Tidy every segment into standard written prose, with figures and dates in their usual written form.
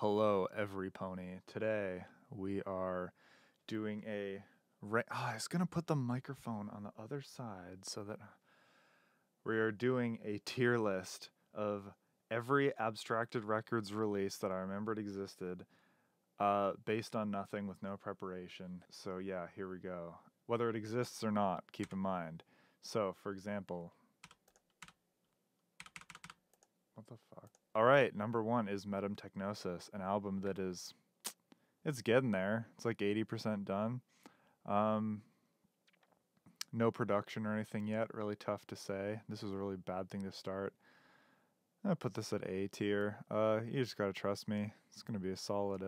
Hello, every pony. Today we are doing a. I was gonna put the microphone on the other side so that we are doing a tier list of every Abstracted Records release that I remembered existed, based on nothing with no preparation. So yeah, here we go. Whether it exists or not, keep in mind. So, for example, what the fuck? All right, number one is Metamtechnosis, an album that is, it's getting there. It's like 80% done. No production or anything yet. Really tough to say. This was a really bad thing to start. I'm gonna put this at A tier. You just gotta trust me. It's gonna be a solid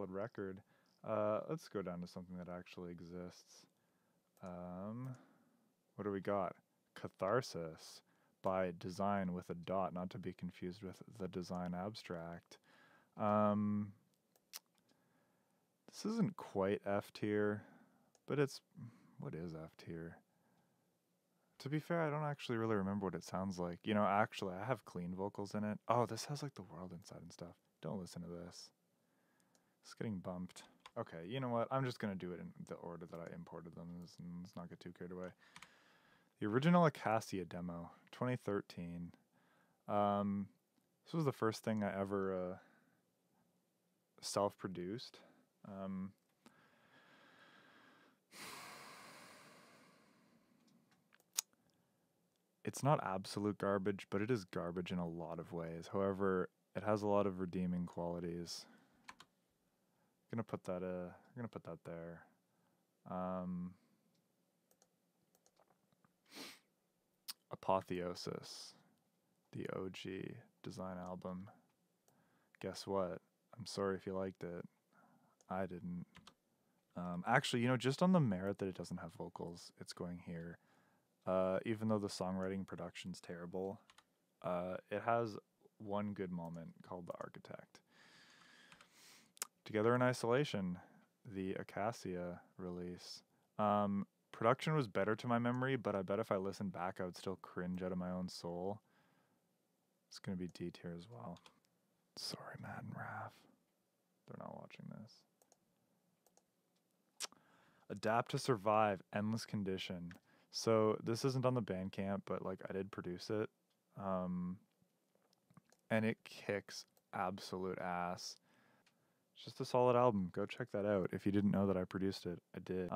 record. Let's go down to something that actually exists. What do we got? Catharsis by Design with a dot, not to be confused with the Design Abstract. This isn't quite F tier, but it's, what is F tier? To be fair, I don't actually really remember what it sounds like. You know, actually, I have clean vocals in it. Oh, this has like the world inside and stuff. Don't listen to this. It's getting bumped. Okay, you know what? I'm just going to do it in the order that I imported them. Let's not get too carried away. The original Acacia demo, 2013. This was the first thing I ever self-produced. It's not absolute garbage, but it is garbage in a lot of ways. However, it has a lot of redeeming qualities. I'm gonna put that there. Apotheosis, the OG Design album. Guess what? I'm sorry if you liked it. I didn't. Actually, you know, just on the merit that it doesn't have vocals, it's going here. Even though the songwriting production's terrible, it has one good moment called The Architect. Together in Isolation, the Acacia release. Production was better to my memory, but I bet if I listened back, I would still cringe out of my own soul. It's going to be D tier as well. Sorry, Matt and Raph. They're not watching this. Adapt to Survive, Endless Condition. So this isn't on the Bandcamp, but like I did produce it. And it kicks absolute ass. It's just a solid album. Go check that out. If you didn't know that I produced it, I did.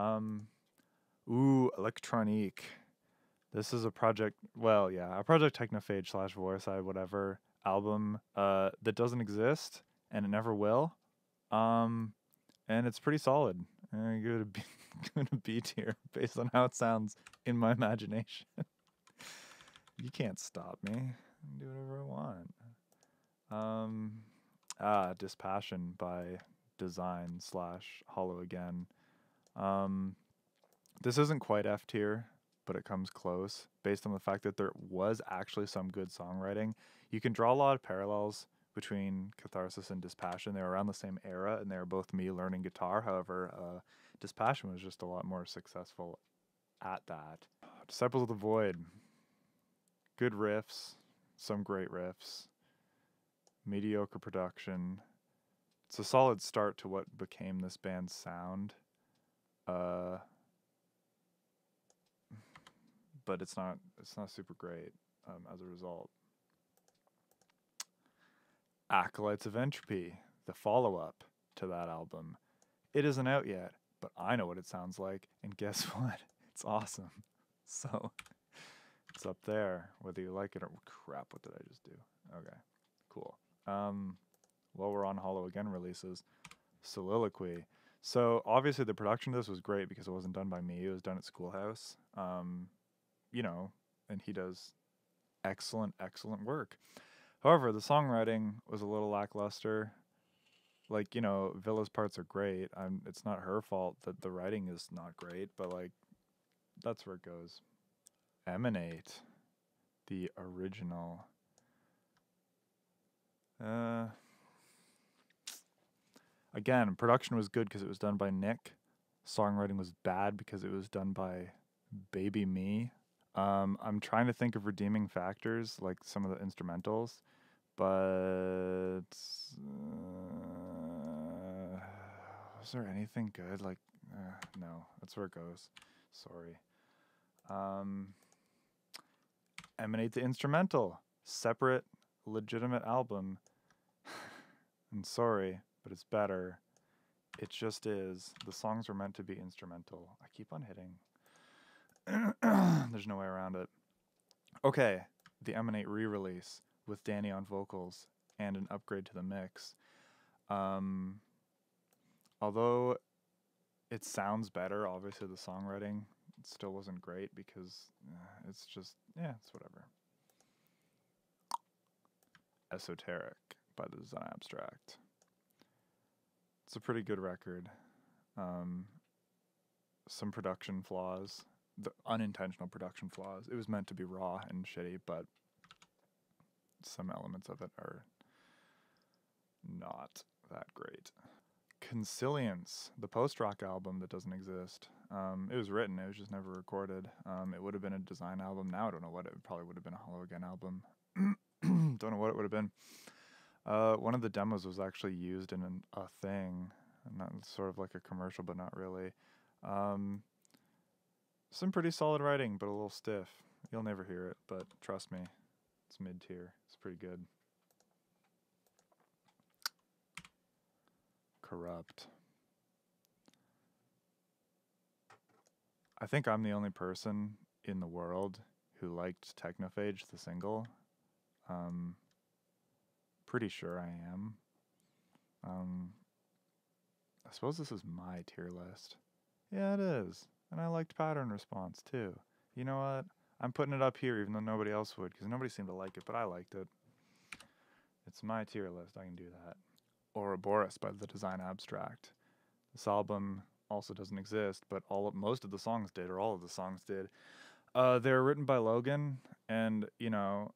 Electronique. This is a project, well, yeah, a Project Technophage / Voicide, whatever, album that doesn't exist, and it never will. And it's pretty solid. Go to B tier based on how it sounds in my imagination. You can't stop me. I can do whatever I want. Dispassion by Design / Hollow Again. This isn't quite F tier, but it comes close based on the fact that there was actually some good songwriting. You can draw a lot of parallels between Catharsis and Dispassion. They were around the same era, and they were both me learning guitar. However, Dispassion was just a lot more successful at that. Disciples of the Void. Good riffs, some great riffs, mediocre production. It's a solid start to what became this band's sound. But it's not super great as a result. Acolytes of Entropy, the follow-up to that album. It isn't out yet, but I know what it sounds like, and guess what? It's awesome. So, it's up there, whether you like it or... Crap, what did I just do? Okay, cool. While we're on Hollow Again releases, Soliloquy. So, obviously the production of this was great because it wasn't done by me, it was done at Schoolhouse. You know, and he does excellent work. However, the songwriting was a little lackluster. Like, you know, Villa's parts are great. It's not her fault that the writing is not great, but like, that's where it goes. Emanate, the original. Again, production was good because it was done by Nick. Songwriting was bad because it was done by Baby Me. I'm trying to think of redeeming factors, like some of the instrumentals, But was there anything good? Like, no, that's where it goes. Sorry. Emanate the Instrumental, separate, legitimate album. And sorry, but it's better. It just is. The songs were meant to be instrumental. I keep on hitting. There's no way around it. Okay, the Emanate re-release with Danny on vocals and an upgrade to the mix. Although it sounds better, obviously the songwriting still wasn't great because it's just, yeah, it's whatever. Esoteric by the Design Abstract. It's a pretty good record. Some production flaws, the unintentional production flaws. It was meant to be raw and shitty, but some elements of it are not that great. Consilience, the post-rock album that doesn't exist. It was written, it was just never recorded. It would have been a design album. Now I don't know what it probably would have been. A Hollow Again album. Don't know what it would have been. One of the demos was actually used in a thing, and that's sort of like a commercial, but not really. Some pretty solid writing, but a little stiff. You'll never hear it, but trust me, it's mid-tier. It's pretty good. Corrupt. I think I'm the only person in the world who liked Technophage, the single. Pretty sure I am. I suppose this is my tier list. Yeah, it is. And I liked Pattern Response, too. You know what? I'm putting it up here even though nobody else would, because nobody seemed to like it, but I liked it. It's my tier list. I can do that. Ouroboros by the Design Abstract. This album also doesn't exist, but most of the songs did, or all of the songs did. They were written by Logan, and, you know,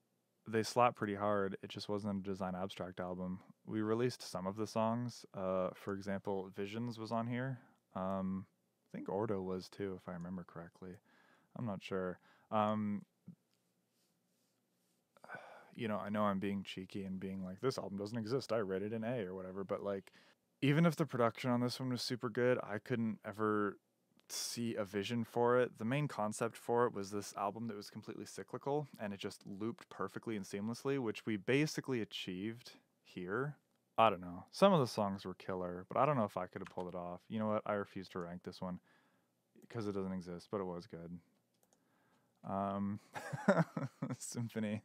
they slap pretty hard. It just wasn't a Design Abstract album. We released some of the songs. For example, Visions was on here. I think Ordo was too, if I remember correctly. I'm not sure. You know, I know I'm being cheeky and being like, this album doesn't exist. I rated an A or whatever. But like, even if the production on this one was super good, I couldn't ever see a vision for it. The main concept for it was this album that was completely cyclical and it just looped perfectly and seamlessly, which we basically achieved here. I don't know. Some of the songs were killer, but I don't know if I could have pulled it off. You know what? I refuse to rank this one because it doesn't exist, but it was good. Symphony.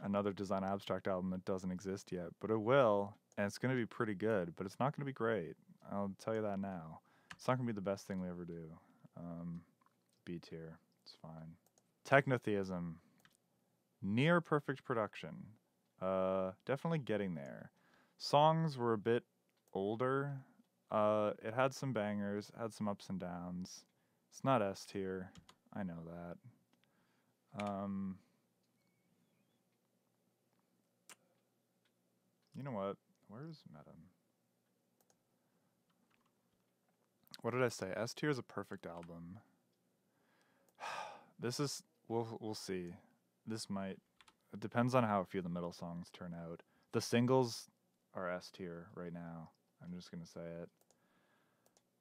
Another Design Abstract album that doesn't exist yet, but it will, and it's going to be pretty good, but it's not going to be great. I'll tell you that now. It's not going to be the best thing we ever do. B tier. It's fine. Technotheism. Near perfect production. Definitely getting there. Songs were a bit older. It had some bangers, had some ups and downs. It's not S tier. I know that. You know what? Where's Metam? What did I say? S tier is a perfect album. This is we'll see. This might it depends on how a few of the middle songs turn out. The singles are S tier right now. I'm just gonna say it.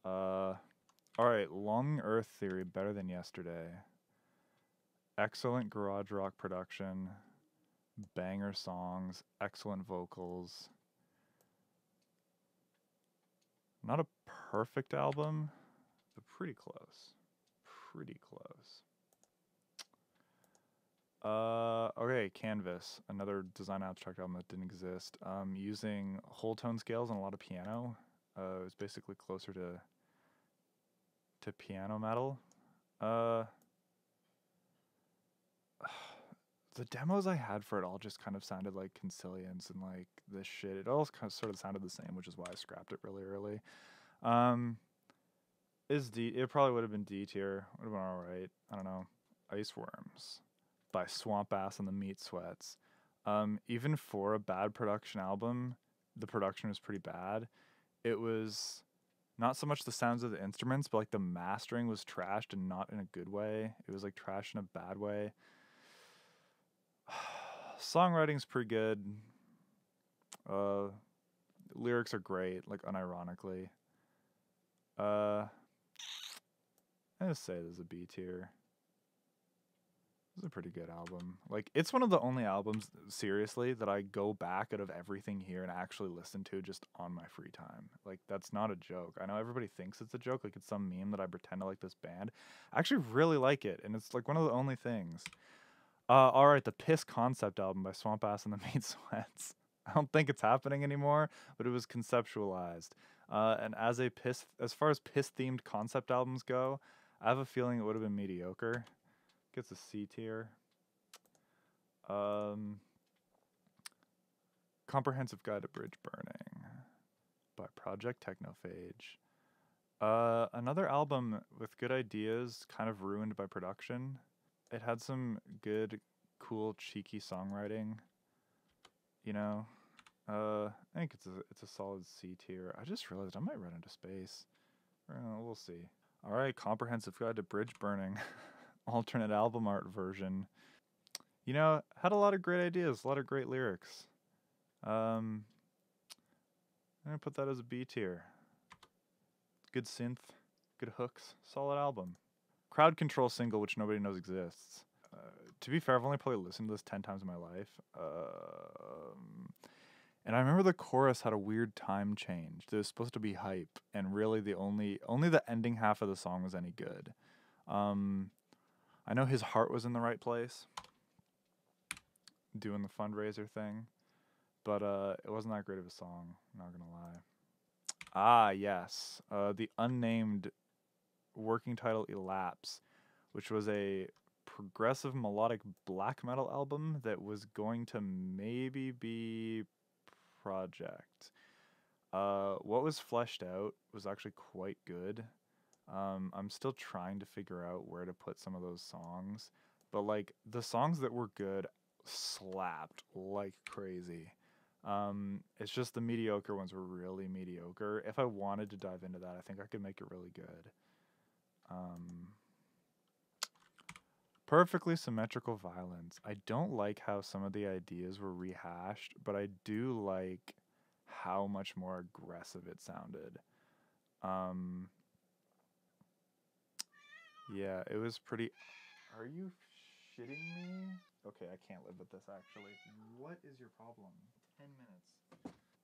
Alright, Long Earth Theory, Better Than Yesterday. Excellent garage rock production. Banger songs, excellent vocals. Not a perfect album, but pretty close. Pretty close. Okay, Canvas, another Design Abstract album that didn't exist. Using whole tone scales and a lot of piano. It was basically closer to piano metal. The demos I had for it all just kind of sounded like Consilience and like this shit. It all kind of sort of sounded the same, which is why I scrapped it really early. It probably would have been D tier. Would have been alright. I don't know. Ice Worms by Swamp Ass and the Meat Sweats. Even for a bad production album, the production was pretty bad. It was not so much the sounds of the instruments, but like the mastering was trashed and not in a good way. It was like trashed in a bad way. Songwriting's pretty good. Lyrics are great, like unironically. I just say this is a B tier. This is a pretty good album. Like, it's one of the only albums, seriously, that I go back out of everything here and actually listen to just on my free time. Like, that's not a joke. I know everybody thinks it's a joke, like it's some meme that I pretend to like this band. I actually really like it, and it's like one of the only things. Alright, the Piss concept album by Swamp Ass and the Meat Sweats. I don't think it's happening anymore, but it was conceptualized. And as far as Piss-themed concept albums go, I have a feeling it would have been mediocre. Gets a C tier. Comprehensive Guide to Bridge Burning by Project Technophage. Another album with good ideas, kind of ruined by production. It had some good, cool, cheeky songwriting. You know, I think it's a solid C tier. I just realized I might run into space. We'll see. All right, Comprehensive Guide to Bridge Burning. Alternate album art version. You know, had a lot of great ideas, a lot of great lyrics. I'm gonna put that as a B tier. Good synth, good hooks, solid album. Crowd Control single, which nobody knows exists. To be fair, I've only probably listened to this 10 times in my life. And I remember the chorus had a weird time change. It was supposed to be hype, and really the only the ending half of the song was any good. I know his heart was in the right place, doing the fundraiser thing, but it wasn't that great of a song, not gonna lie. Ah, yes, the unnamed working title Elapse, which was a progressive melodic black metal album that was going to maybe be Project. What was fleshed out was actually quite good. I'm still trying to figure out where to put some of those songs, but like the songs that were good slapped like crazy. It's just the mediocre ones were really mediocre. If I wanted to dive into that, I think I could make it really good. Perfectly Symmetrical Violence. I don't like how some of the ideas were rehashed, but I do like how much more aggressive it sounded. Yeah, it was pretty... Are you shitting me? Okay, I can't live with this, actually. What is your problem? 10 minutes.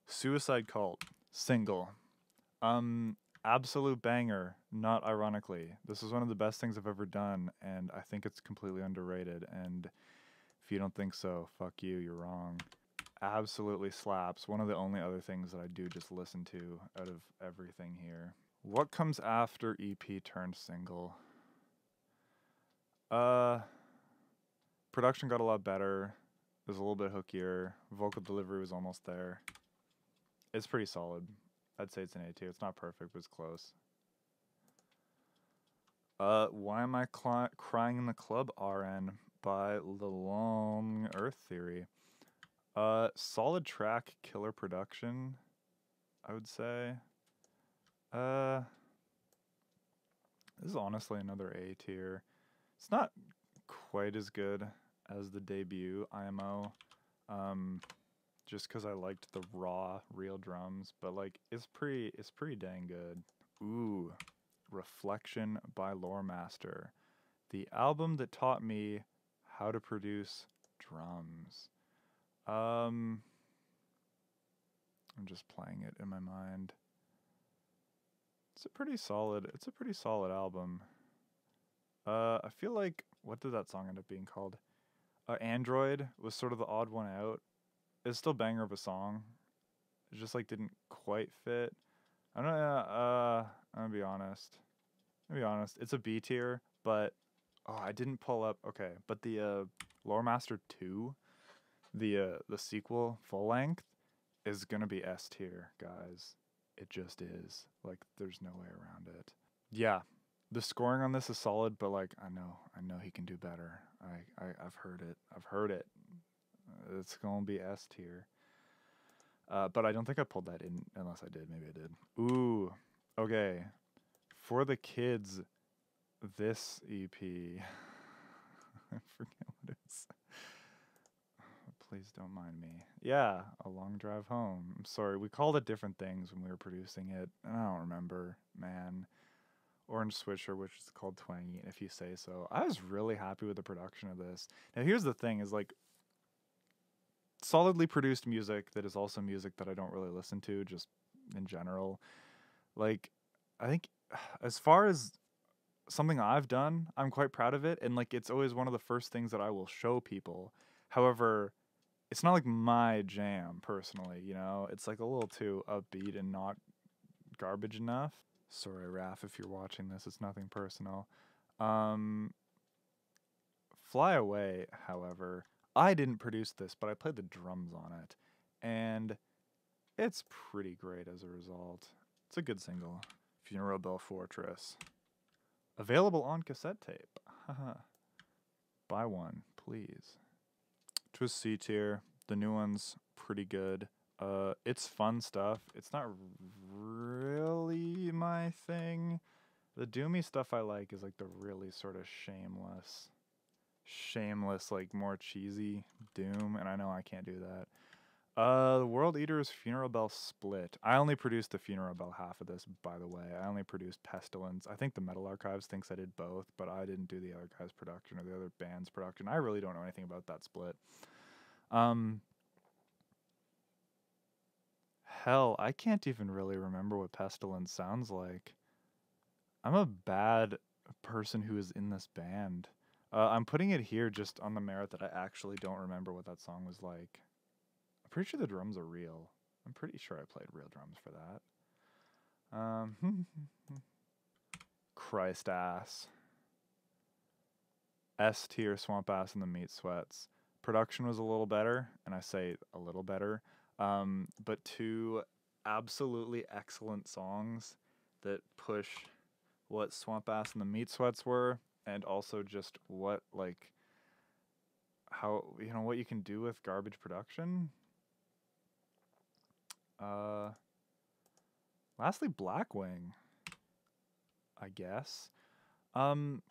Suicide Cult. Single. Absolute banger, not ironically. This is one of the best things I've ever done, and I think it's completely underrated, and if you don't think so, fuck you, you're wrong. Absolutely slaps. One of the only other things that I do just listen to out of everything here. What comes after EP turned single? Production got a lot better. It was a little bit hookier. Vocal delivery was almost there. It's pretty solid. I'd say it's an A tier. It's not perfect, but it's close. Why Am I Crying in the Club? RN by The Long Earth Theory. Solid track, killer production, I would say. This is honestly another A tier. It's not quite as good as the debut IMO. Just because I liked the raw, real drums, but like it's pretty dang good. Ooh, Reflection by Loremaster, the album that taught me how to produce drums. I'm just playing it in my mind. It's a pretty solid album. I feel like, what did that song end up being called? Android was sort of the odd one out. It's still banger of a song. It just like didn't quite fit. I'm gonna be honest. It's a B tier, but I didn't pull up. Okay, but the Loremaster 2, the sequel full length, is gonna be S tier, guys. It just is. Like, there's no way around it. Yeah, the scoring on this is solid, but like I know he can do better. I've heard it. It's gonna be S tier. But I don't think I pulled that in, unless I did. Maybe I did. Ooh, okay. For the Kids, this EP. I forget what it is. Please don't mind me. Yeah, A Long Drive Home. I'm sorry, we called it different things when we were producing it, and I don't remember, man. Orange Swisher, which is called Twangy, if you say so. I was really happy with the production of this. Now, here's the thing, is like, solidly produced music that is also music that I don't really listen to, just in general. Like, I think as far as something I've done, I'm quite proud of it, and like it's always one of the first things that I will show people. However, it's not like my jam personally, you know? It's like a little too upbeat and not garbage enough. Sorry, Raph, if you're watching this, it's nothing personal. Fly Away, however, I didn't produce this, but I played the drums on it, and it's pretty great as a result. It's a good single. Funeral Bell Fortress. Available on cassette tape. Haha. Buy one, please. Twist C tier. The new one's pretty good. It's fun stuff. It's not really my thing. The doomy stuff I like is like the really sort of shameless, like more cheesy doom, and I know I can't do that. The World Eater's Funeral Bell Split. I only produced the Funeral Bell half of this, by the way. I only produced Pestilence. I think the Metal Archives thinks I did both, but I didn't do the other guy's production or the other band's production. I really don't know anything about that split. Hell, I can't even really remember what Pestilence sounds like. I'm a bad person who is in this band. I'm putting it here just on the merit that I actually don't remember what that song was like. I'm pretty sure the drums are real. I'm pretty sure I played real drums for that. Christ Ass. S tier Swamp Ass and the Meat Sweats. Production was a little better, and I say a little better. But two absolutely excellent songs that push what Swamp Ass and the Meat Sweats were, and also just what, like, how, you know, what you can do with garbage production. Lastly, Blackwing, I guess. Some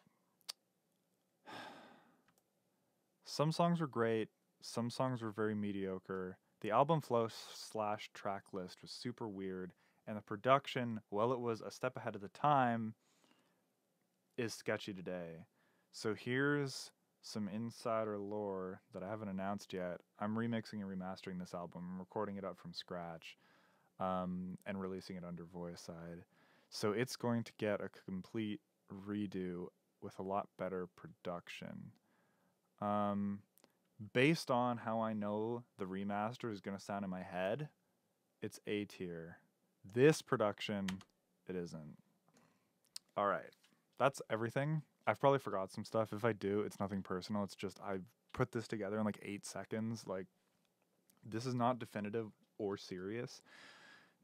songs were great, some songs were very mediocre. The album flow / track list was super weird, and the production, while it was a step ahead of the time, is sketchy today. So here's some insider lore that I haven't announced yet. I'm remixing and remastering this album. I'm recording it up from scratch, and releasing it under Voicide. So it's going to get a complete redo with a lot better production. Based on how I know the remaster is going to sound in my head, it's A tier. This production, it isn't. All right. That's everything. I've probably forgot some stuff. If I do, it's nothing personal. It's just I put this together in like 8 seconds. Like, this is not definitive or serious,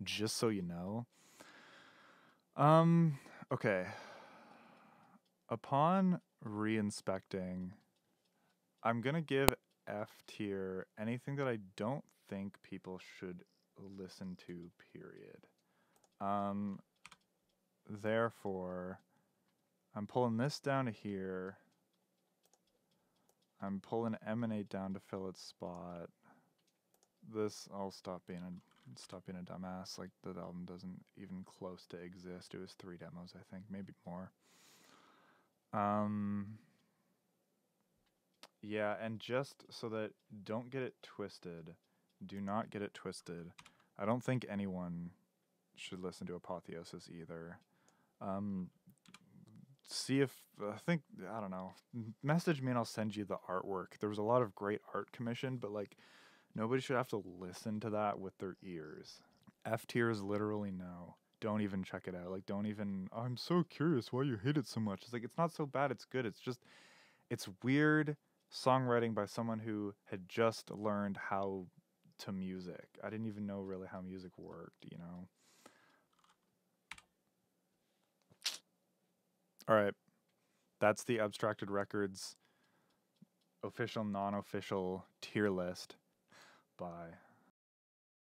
just so you know. Okay. Upon re-inspecting, I'm going to give F tier anything that I don't think people should listen to, period. Therefore, I'm pulling this down to here. I'm pulling Emanate down to fill its spot. This, I'll stop being a dumbass. Like, the album doesn't even close to exist. It was 3 demos, I think, maybe more. Yeah, and just so that don't get it twisted, do not get it twisted. I don't think anyone should listen to Apotheosis either. See if, I don't know, message me and I'll send you the artwork. There was a lot of great art commissioned, but like, nobody should have to listen to that with their ears. F tier is literally no. Don't even check it out. Like, don't even, oh, I'm so curious why you hate it so much. It's like, it's not so bad, it's good. It's just, it's weird songwriting by someone who had just learned how to music. I didn't even know really how music worked, you know? All right. That's the Abstracted Records official, non-official tier list. Bye.